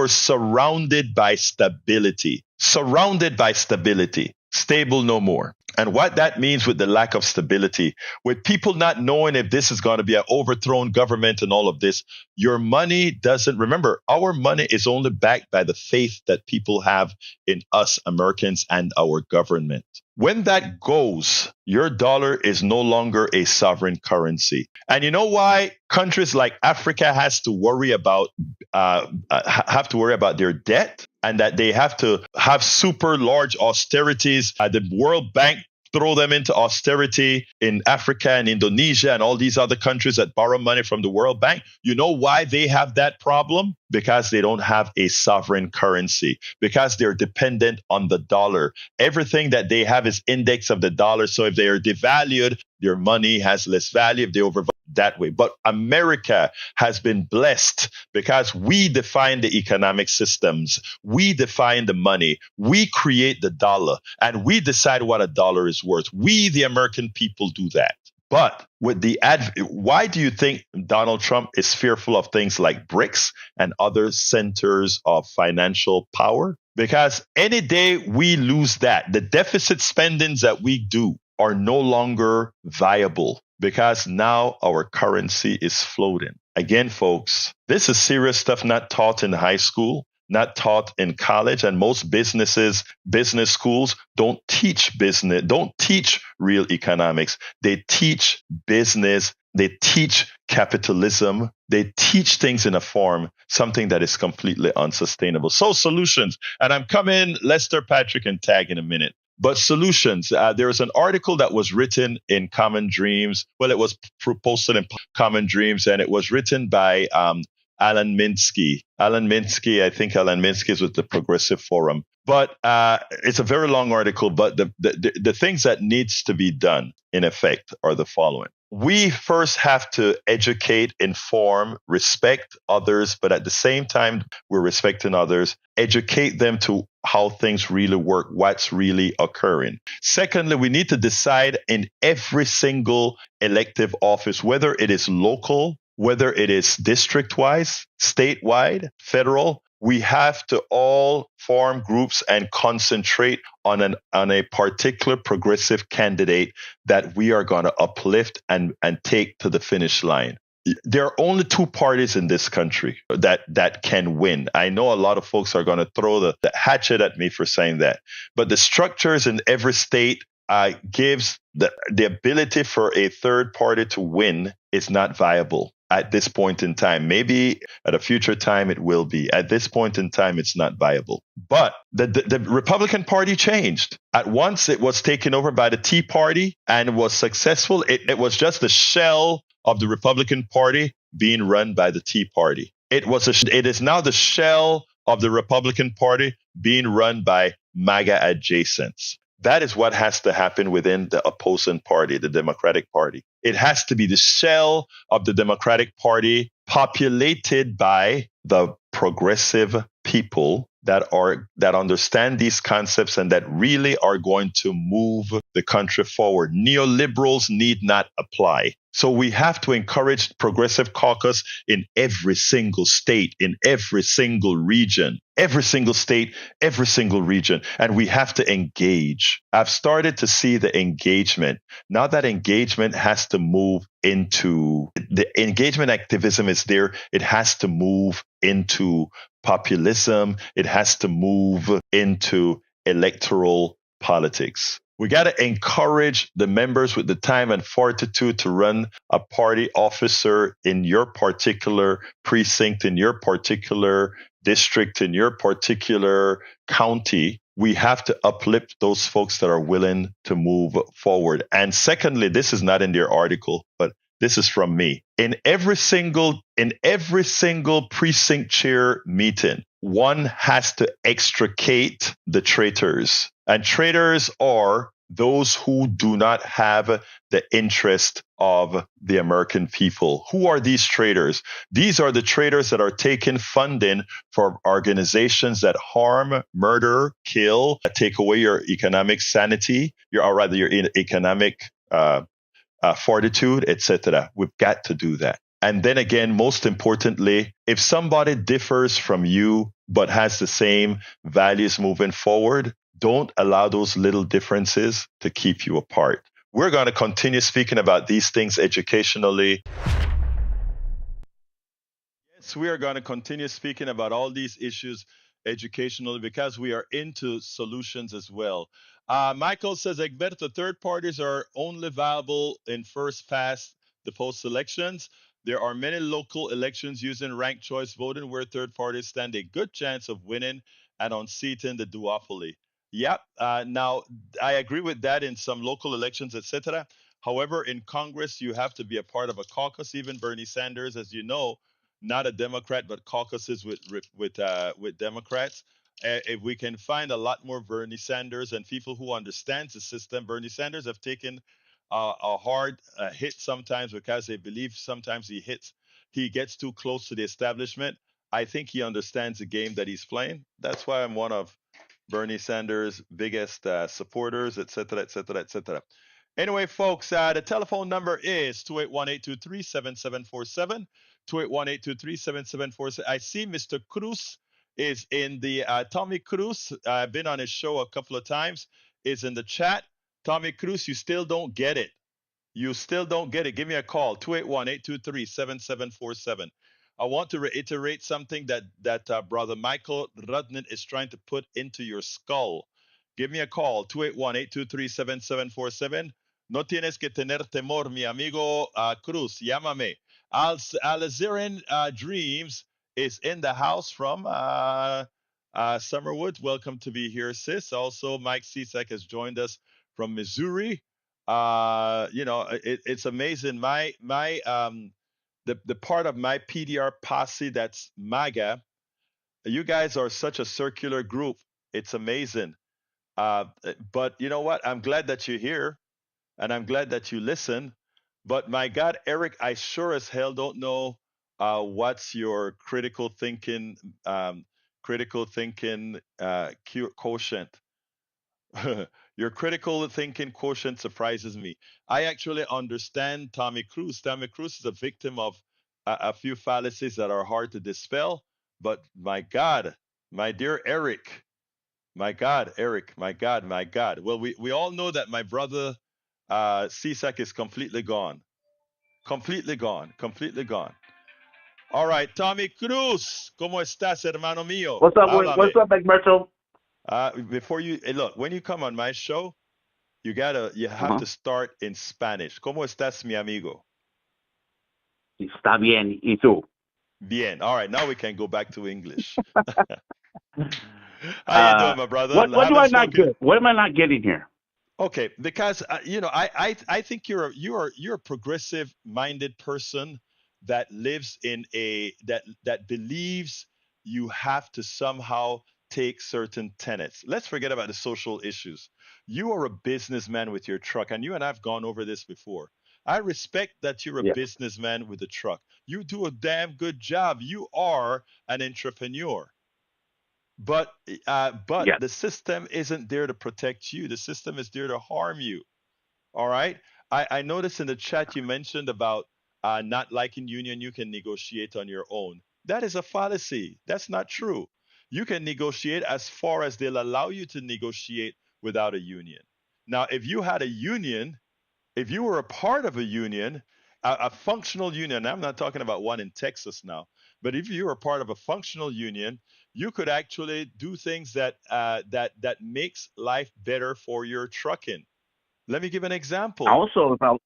surrounded by stability. Surrounded by stability. stable no more. And what that means with the lack of stability, with people not knowing if this is going to be an overthrown government and all of this, your money doesn't, remember, our money is only backed by the faith that people have in us Americans and our government. When that goes, your dollar is no longer a sovereign currency. And you know why countries like Africa have to worry about their debt, and that they have to have super large austerities. The World Bank throw them into austerity in Africa and Indonesia and all these other countries that borrow money from the World Bank. You know why they have that problem? Because they don't have a sovereign currency, because they're dependent on the dollar. Everything that they have is index of the dollar. So if they are devalued, their money has less value if they overvalue that way. But America has been blessed because we define the economic systems. We define the money. We create the dollar, and we decide what a dollar is worth. We, the American people, do that. But with why do you think Donald Trump is fearful of things like BRICS and other centers of financial power? Because any day we lose that, the deficit spendings that we do are no longer viable, because now our currency is floating. Again, folks, this is serious stuff not taught in high school, not taught in college, and most business schools don't teach business, don't teach real economics. They teach business, they teach capitalism, they teach things in a form, something that is completely unsustainable. So solutions, and I'm coming, Lester, Patrick, and Tag in a minute. But solutions, there is an article that was written in Common Dreams. Well, it was posted in Common Dreams, and it was written by Alan Minsky. I think Alan Minsky is with the Progressive Forum. But it's a very long article, but the things that needs to be done, in effect, are the following. We first have to educate, inform, respect others, but at the same time, we're respecting others, educate them to how things really work, what's really occurring. Secondly, we need to decide in every single elective office, whether it is local, whether it is district-wise, statewide, federal, we have to all form groups and concentrate on a particular progressive candidate that we are going to uplift and take to the finish line. There are only two parties in this country that can win. I know a lot of folks are going to throw the hatchet at me for saying that, but the structures in every state gives the ability for a third party to win is not viable at this point in time. Maybe at a future time it will be. At this point in time, it's not viable. But the Republican Party changed. At once, it was taken over by the Tea Party and was successful. It was just the shell of the Republican Party being run by the Tea Party. It is now the shell of the Republican Party being run by MAGA adjacents. That is what has to happen within the opposing party, the Democratic Party. It has to be the shell of the Democratic Party populated by the progressive people that understand these concepts and that really are going to move the country forward. Neoliberals need not apply. So we have to encourage progressive caucus in every single state, in every single region, every single state, every single region. And we have to engage. I've started to see the engagement. Now that engagement has to move into the engagement activism is there. It has to move into populism. It has to move into electoral politics. We got to encourage the members with the time and fortitude to run a party officer in your particular precinct, in your particular district, in your particular county. We have to uplift those folks that are willing to move forward. And secondly, this is not in their article, but this is from me. In every single precinct chair meeting, one has to extricate the traitors. And traitors are those who do not have the interest of the American people. Who are these traitors? These are the traitors that are taking funding for organizations that harm, murder, kill, take away your economic sanity, your economic fortitude, etc. We've got to do that. And then again, most importantly, if somebody differs from you but has the same values moving forward, Don't allow those little differences to keep you apart. We're going to continue speaking about these things educationally. Yes, we are going to continue speaking about all these issues educationally because we are into solutions as well. Michael says, Egberto, third parties are only viable in first past the post elections. There are many local elections using ranked choice voting where third parties stand a good chance of winning and unseating the duopoly. Yep. Now, I agree with that in some local elections, etc. However, in Congress, you have to be a part of a caucus. Even Bernie Sanders, as you know, not a Democrat, but caucuses with Democrats. If we can find a lot more Bernie Sanders and people who understands the system, Bernie Sanders have taken a hard hit sometimes because they believe sometimes he gets too close to the establishment. I think he understands the game that he's playing. That's why I'm one of Bernie Sanders' biggest supporters, et cetera, et cetera, et cetera. Anyway, folks, the telephone number is 281-823-7747, 281-823-7747. I see Mr. Cruz is in the, Tommy Cruz, I've been on his show a couple of times, is in the chat. Tommy Cruz, you still don't get it. You still don't get it. Give me a call, 281-823-7747. I want to reiterate something that Brother Michael Rudnin is trying to put into your skull. Give me a call, 281-823-7747. No tienes que tener temor, mi amigo Cruz. Llámame. Alizarin Dreams is in the house from Summerwood. Welcome to be here, sis. Also, Mike Cisak has joined us from Missouri. It's amazing. The part of my PDR posse that's MAGA, you guys are such a circular group. It's amazing. But you know what? I'm glad that you're here, and I'm glad that you listen. But my God, Eric, I sure as hell don't know what's your critical thinking quotient. Your critical thinking quotient surprises me. I actually understand Tommy Cruz. Tommy Cruz is a victim of a few fallacies that are hard to dispel. But my God, my dear Eric, my God, Eric, my God, my God. Well, we all know that my brother CSAC is completely gone. Completely gone. Completely gone. All right, Tommy Cruz, ¿cómo estás, hermano mío? What's up, Háblame. Egberto? Before you look, when you come on my show, you have to start in Spanish. ¿Cómo estás, mi amigo? Está bien, ¿y tú? Bien. All right, now we can go back to English. How you doing, my brother? What do I not get? What am I not getting here? Okay, because I think you're a progressive minded person that lives in that believes you have to somehow take certain tenets. Let's forget about the social issues. You are a businessman with your truck, and you and I've gone over this before. I respect that you're a businessman with a truck. You do a damn good job. You are an entrepreneur. But the system isn't there to protect you. The system is there to harm you. All right. I noticed in the chat you mentioned about not liking union. You can negotiate on your own. That is a fallacy. That's not true. You can negotiate as far as they'll allow you to negotiate without a union. Now, if you had a union, if you were a part of a union, a functional union, I'm not talking about one in Texas now, but if you were a part of a functional union, you could actually do things that makes life better for your trucking. Let me give an example. Also, if I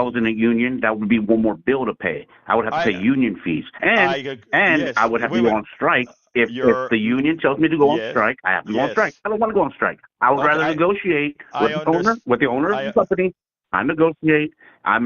was in a union, that would be one more bill to pay. I would have to pay union fees, and I would have to go on strike. If the union tells me to go on strike, I have to go on strike. I don't want to go on strike. I would rather negotiate with the owner of the company. I negotiate. I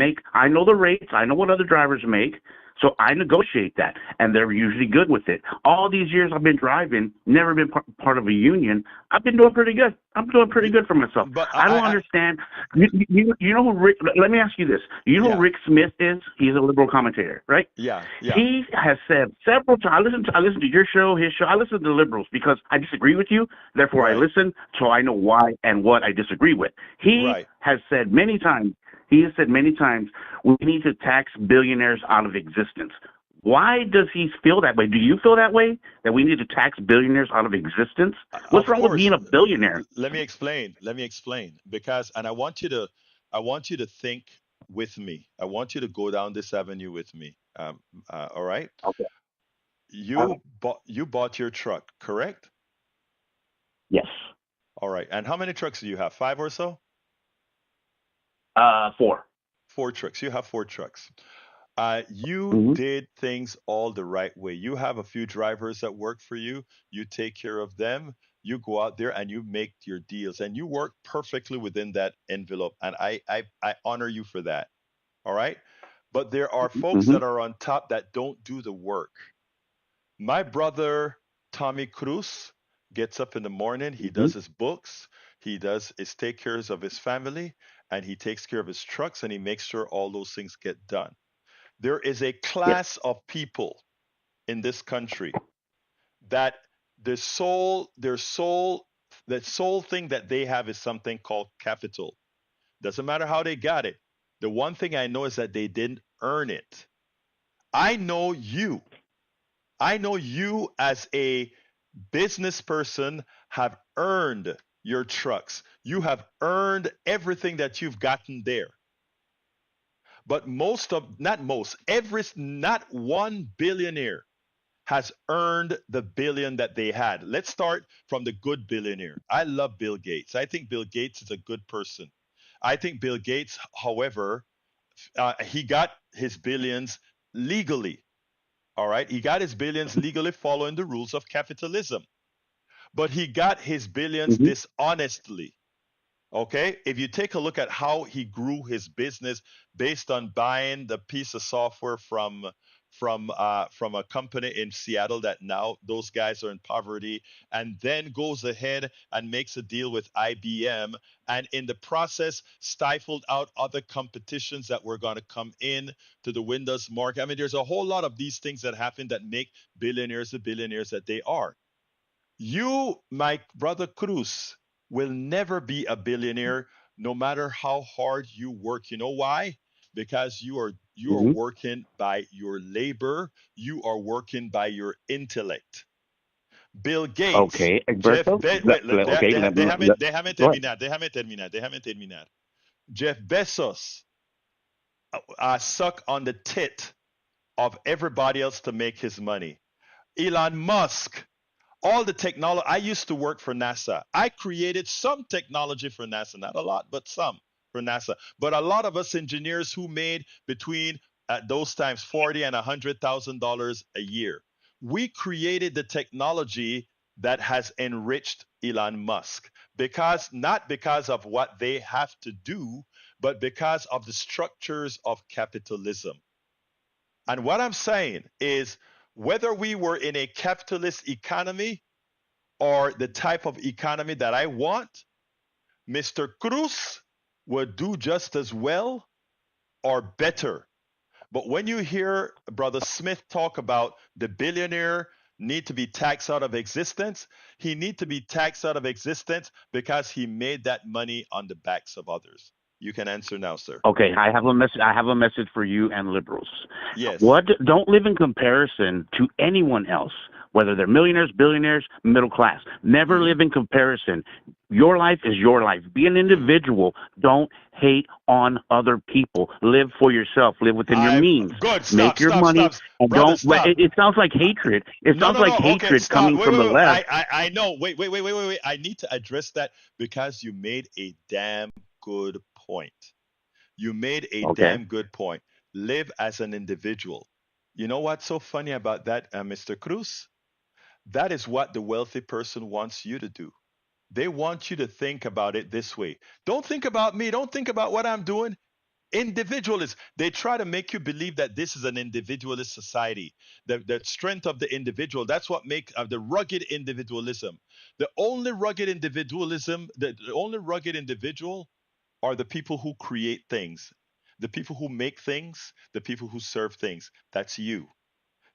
know the rates. I know what other drivers make. So I negotiate that, and they're usually good with it. All these years I've been driving, never been part of a union. I've been doing pretty good. I'm doing pretty good for myself. But I don't understand. You know who Rick? Let me ask you this. You know who Rick Smith is? He's a liberal commentator, right? Yeah. He has said several times. I listen to your show, his show. I listen to the liberals because I disagree with you. Therefore, I listen, so I know why and what I disagree with. He has said many times. He has said many times, we need to tax billionaires out of existence. Why does he feel that way? Do you feel that way? That we need to tax billionaires out of existence? What's Of wrong with course. being a billionaire? Let me explain. Let me explain. Because, and I want you to think with me. I want you to go down this avenue with me. All right. Okay. You bought your truck, correct? Yes. All right. And how many trucks do you have? Five or so? 4. Four trucks. You have four trucks. You Mm-hmm. did things all the right way. You have a few drivers that work for you. You take care of them. You go out there and you make your deals, and you work perfectly within that envelope. And I honor you for that. All right. But there are folks Mm-hmm. that are on top that don't do the work. My brother Tommy Cruz gets up in the morning. He Mm-hmm. does his books. He does his take cares of his family, and he takes care of his trucks, and he makes sure all those things get done. There is a Yes. class of people in this country that the sole thing that they have is something called capital. Doesn't matter how they got it. The one thing I know is that they didn't earn it. I know you. I know you as a business person have earned your trucks. You have earned everything that you've gotten there. But not one billionaire has earned the billion that they had. Let's start from the good billionaire. I love Bill Gates. I think Bill Gates is a good person. I think Bill Gates, however, he got his billions legally. All right. He got his billions legally following the rules of capitalism, but he got his billions Mm-hmm. dishonestly. Okay, if you take a look at how he grew his business based on buying the piece of software from a company in Seattle that now those guys are in poverty, and then goes ahead and makes a deal with IBM, and in the process stifled out other competitions that were going to come in to the Windows market. I mean, there's a whole lot of these things that happen that make billionaires the billionaires that they are. You, my brother Cruz, will never be a billionaire no matter how hard you work. You know why? Because you are Mm-hmm. working by your labor, you are working by your intellect. Bill Gates, Okay, Jeff Egberto. Be- wait, Okay, they haven't go ahead. terminado. They haven't terminado. Jeff Bezos suck on the tit of everybody else to make his money. Elon Musk, all the technology. I used to work for NASA. I created some technology for NASA, not a lot, but some for NASA. But a lot of us engineers who made between at those times 40 and $100,000 a year, we created the technology that has enriched Elon Musk because not because of what they have to do, but because of the structures of capitalism. And what I'm saying is whether we were in a capitalist economy or the type of economy that I want, Mr. Cruz would do just as well or better. But when you hear Brother Smith talk about the billionaire need to be taxed out of existence, he need to be taxed out of existence because he made that money on the backs of others. You can answer now, sir. Okay, I have a message. I have a message for you and liberals. Yes. What? Don't live in comparison to anyone else, whether they're millionaires, billionaires, middle class. Never Mm-hmm. live in comparison. Your life is your life. Be an Mm-hmm. individual. Don't hate on other people. Live for yourself. Live within your I means. good. Make Stop. your Stop. money Stop. and Brother, don't. stop. It sounds like hatred. It No, sounds no, like no. Okay, hatred stop. coming Wait, from wait, the wait. left. I know. Wait. I need to address that because you made a damn good point. You made a Okay. damn good point. Live as an individual. You know what's so funny about that, Mr. Cruz? That is what the wealthy person wants you to do. They want you to think about it this way. Don't think about me. Don't think about what I'm doing. Individualists, they try to make you believe that this is an individualist society. The strength of the individual, that's what makes the rugged individualism. The only rugged individual are the people who create things, the people who make things, the people who serve things. That's you.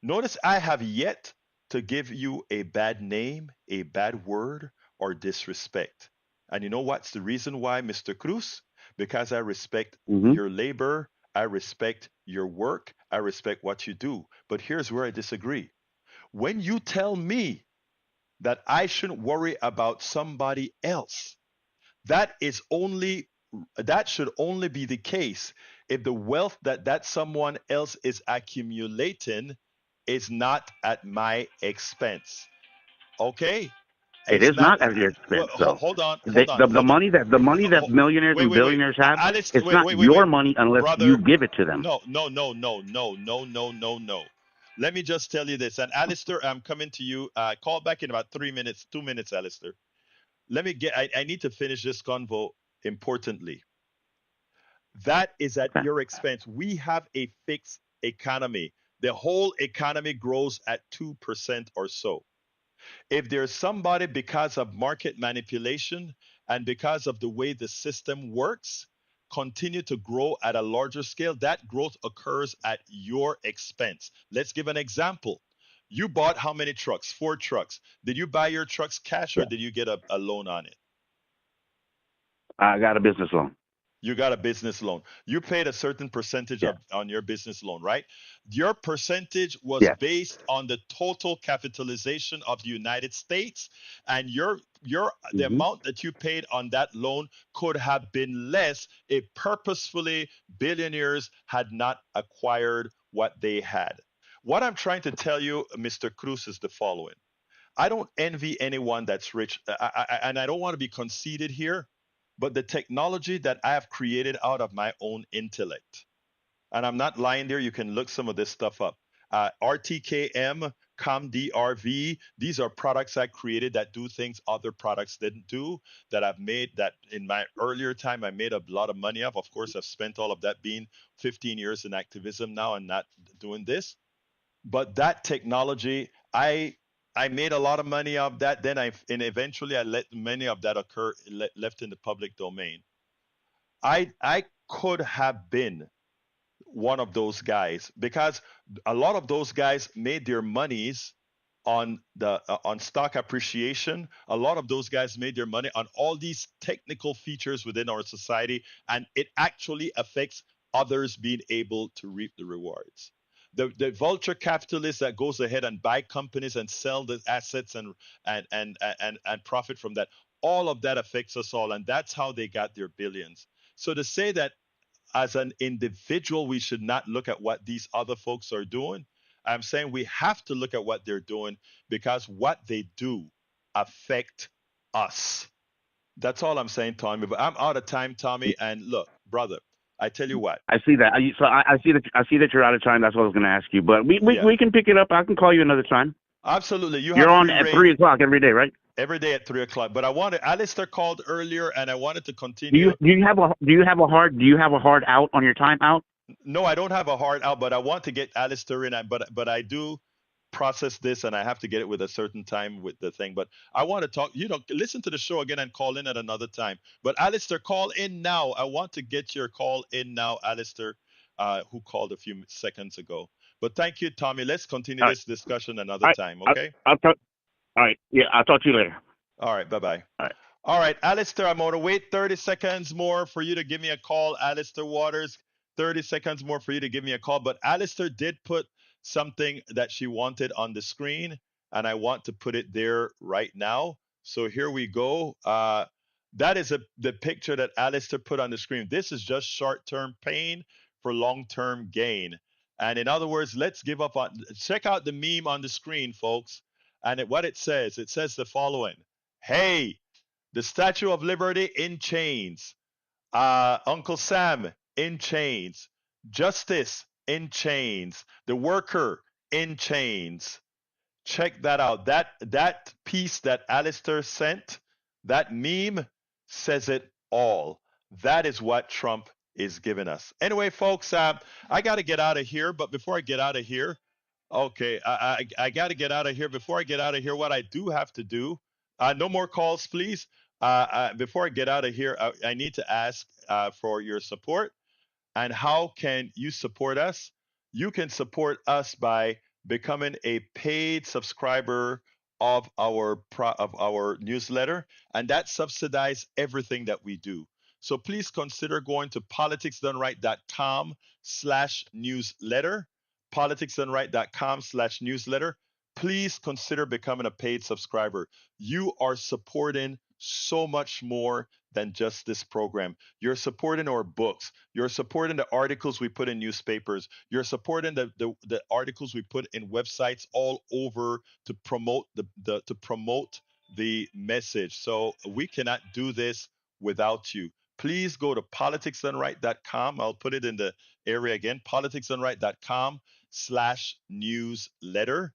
Notice I have yet to give you a bad name, a bad word, or disrespect. And you know what's the reason why, Mr. Cruz? Because I respect Mm-hmm. your labor, I respect your work. I respect what you do. But here's where I disagree. When you tell me that I shouldn't worry about somebody else, that is only that should only be the case if the wealth that someone else is accumulating is not at my expense. Okay? It It's is not. not at your Well, expense, though. hold on, hold The, on, the, the hold on. money that the money that millionaires Wait, and wait, wait. billionaires have, Alice, it's wait, not wait, wait, your wait. money unless you Brother, give it to them. no, no, no, no, no, no, no, no, no, no. Let me just tell you this. And Alistair, I'm coming to you. Call back in about 3 minutes, 2 minutes, Alistair. I need to finish this convo importantly. That is at Okay. your expense. We have a fixed economy. The whole economy grows at 2% or so. If there's somebody, because of market manipulation and because of the way the system works, continue to grow at a larger scale, that growth occurs at your expense. Let's give an example. You bought how many trucks? 4 trucks. Did you buy your trucks cash or Yeah. did you get a loan on it? I got a business loan. You got a business loan. You paid a certain percentage Yeah. of on your business loan, right? Your percentage was Yes. based on the total capitalization of the United States, and your the Hmm. amount that you paid on that loan could have been less if purposefully billionaires had not acquired what they had. What I'm trying to tell you, Mr. Cruz, is the following. I don't envy anyone that's rich, and I don't want to be conceited here, but the technology that I have created out of my own intellect, and I'm not lying there, you can look some of this stuff up. RTKM, ComDRV, these are products I created that do things other products didn't do, that I've made that in my earlier time I made a lot of money off. Of course, I've spent all of that being 15 years in activism now and not doing this. But that technology, I made a lot of money of that. Then and eventually I let many of that occur left in the public domain. I could have been one of those guys because a lot of those guys made their monies on stock appreciation. A lot of those guys made their money on all these technical features within our society, and it actually affects others being able to reap the rewards. The vulture capitalist that goes ahead and buy companies and sell the assets and profit from that, all of that affects us all, and that's how they got their billions. So to say that as an individual, we should not look at what these other folks are doing. I'm saying we have to look at what they're doing because what they do affect us. That's all I'm saying, Tommy. But I'm out of time, Tommy. And look, brother, I tell you what. I see that. I see that you're out of time. That's what I was going to ask you. But Yeah, we can pick it up. I can call you another time. absolutely. You You're have on free at reign 3 o'clock every day, right? every day at 3 o'clock. But I wanted Alistair called earlier, and I wanted to continue. Do you have a hard out on your time out? No, I don't have a hard out, but I want to get Alistair in. But I do process this, and I have to get it with a certain time with the thing. But I want to talk. Listen to the show again and call in at another time. But Alistair, call in now. I want to get your call in now, Alistair, who called a few seconds ago. But thank you, Tommy. Let's continue All right. this discussion another All right. time. Okay. I'll talk. All right. Yeah. I'll talk to you later. All right. Bye bye. All right. All right, Alistair, I'm going to wait 30 seconds more for you to give me a call, Alistair Waters. 30 seconds more for you to give me a call. But Alistair did put something that she wanted on the screen, and I want to put it there right now. So here we go. That is the picture that Alistair put on the screen. This is just short-term pain for long-term gain. And in other words, let's give up on, check out the meme on the screen, folks. And what it says the following. Hey, the Statue of Liberty in chains. Uncle Sam in chains. Justice in chains. The worker in chains. Check that out. That piece that Alistair sent, that meme says it all. That is what Trump is giving us. Anyway, folks, I got to get out of here. But before I get out of here, okay, I got to get out of here. Before I get out of here, what I do have to do, no more calls, please. Before I get out of here, I need to ask for your support. And how can you support us? You can support us by becoming a paid subscriber of our newsletter, and that subsidizes everything that we do. So please consider going to politicsdoneright.com/newsletter, politicsdoneright.com/newsletter. Please consider becoming a paid subscriber. You are supporting so much more than just this program. You're supporting our books. You're supporting the articles we put in newspapers. You're supporting the articles we put in websites all over to promote the message. So we cannot do this without you. Please go to politicsdoneright.com. I'll put it in the area again, politicsdoneright.com/newsletter,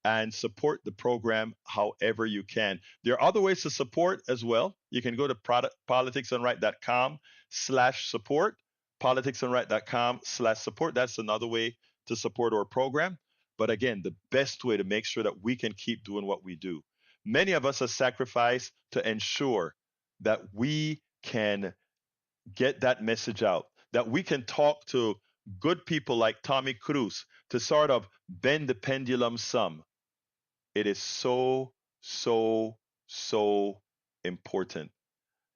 and support the program however you can. There are other ways to support as well. You can go to politicsdoneright.com/support, politicsdoneright.com/support. That's another way to support our program. But again, the best way to make sure that we can keep doing what we do. Many of us have sacrificed to ensure that we can get that message out, that we can talk to good people like Tommy Cruz to sort of bend the pendulum some. It is so, so, so important.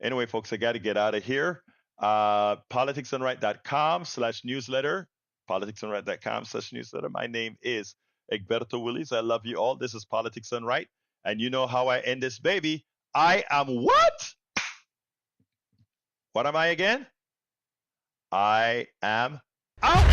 Anyway, folks, I got to get out of here. politicsdoneright.com/newsletter, politicsdoneright.com/newsletter. My name is Egberto Willies. I love you all. This is Politics Done Right. And you know how I end this baby. I am what? What am I again? I am out.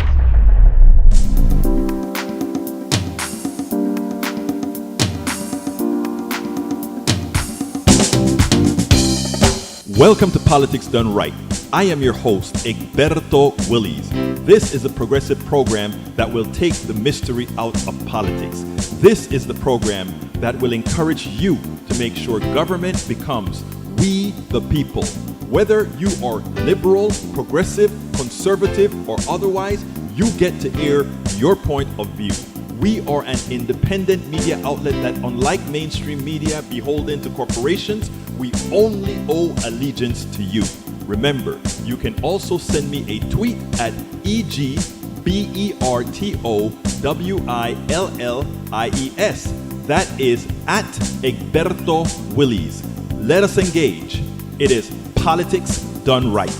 Welcome to Politics Done Right. I am your host, Egberto Willies. This is a progressive program that will take the mystery out of politics. This is the program that will encourage you to make sure government becomes we the people. Whether you are liberal, progressive, conservative, or otherwise, you get to air your point of view. We are an independent media outlet that, unlike mainstream media beholden to corporations, we only owe allegiance to you. Remember, you can also send me a tweet at EGBERTOWILLIES. That is at Egberto Willies. Let us engage. It is Politics Done Right.